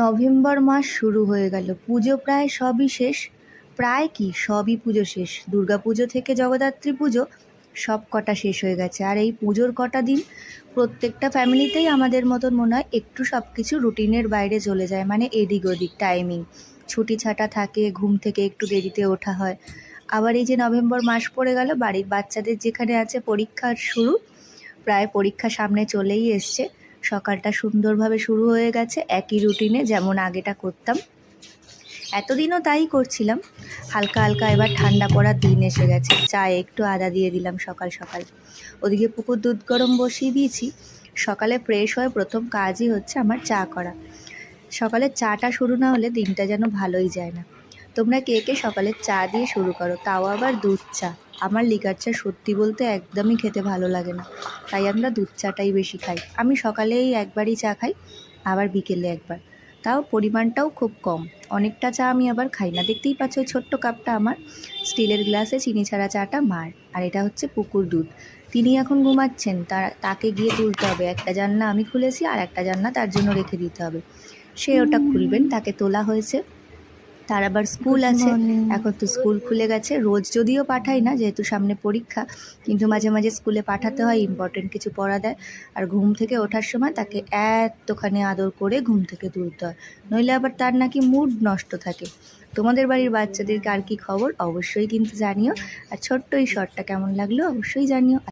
November মাস শুরু হয়ে গেল, পুজো প্রায় সবই শেষ। প্রায় কি, সবই পুজো শেষ। দুর্গা পুজো থেকে জগদ্ধাত্রী পুজো সব কটা শেষ হয়ে গেছে। আর এই পুজোর কটা দিন প্রত্যেকটা ফ্যামিলিতেই আমাদের মতন মনে হয় একটু সব কিছু রুটিনের বাইরে চলে যায়, মানে এদিক ওদিক টাইমিং, ছুটি ছাটা থাকে, ঘুম থেকে একটু দেরিতে ওঠা হয়। আবার এই যে নভেম্বর মাস পড়ে গেল, বাড়ির বাচ্চাদের যেখানে আছে পরীক্ষার শুরু, প্রায় পরীক্ষা সামনে চলেই এসছে। সকালটা সুন্দরভাবে শুরু হয়ে গেছে একই রুটিনে, যেমন আগেটা করতাম। এতদিনও তাই করছিলাম। হালকা হালকা এবার ঠান্ডা পড়ার দিন এসে গেছে। চায়ে একটু আদা দিয়ে দিলাম সকাল সকাল। ওদিকে পুকুর দুধ গরম বসিয়ে দিয়েছি। সকালে ফ্রেশ হয়ে প্রথম কাজই হচ্ছে আমার চা করা। সকালে চাটা শুরু না হলে দিনটা যেন ভালোই যায় না। তোমরা কে কে সকালে চা দিয়ে শুরু করো, তাও আবার দুধ চা? আমার লিকার চা সত্যি বলতে একদমই খেতে ভালো লাগে না, তাই আমরা দুধ চাটাই বেশি খাই। আমি সকালেই একবারই চা খাই, আবার বিকেলে একবার, তাও পরিমাণটাও খুব কম। অনেকটা চা আমি আবার খাই না। দেখতেই পাচ্ছ ওই ছোট্ট কাপটা আমার, স্টিলের গ্লাসে চিনি ছাড়া চাটা মার। আর এটা হচ্ছে পুকুর দুধ। তিনি এখন ঘুমাচ্ছেন, তাকে গিয়ে তুলতে হবে। একটা জানলা আমি খুলেছি, আর একটা জানলা তার জন্য রেখে দিতে হবে। সে ওটা খুলবেন, তাকে তোলা হয়েছে। তার আবার স্কুল আছে, এখন তো স্কুল খুলে গেছে। রোজ যদিও পাঠাই না, যেহেতু সামনে পরীক্ষা, কিন্তু মাঝে মাঝে স্কুলে পাঠাতে হয়, ইম্পর্টেন্ট কিছু পড়া দেয়। আর ঘুম থেকে ওঠার সময় তাকে এতখানি আদর করে ঘুম থেকে তুলতে হয়, নইলে আবার তার নাকি মুড নষ্ট থাকে। তোমাদের বাড়ির বাচ্চাদের কার কী খবর অবশ্যই কিন্তু জানিও। আর ছোট্ট এই শর্টটা কেমন লাগলো অবশ্যই জানিও।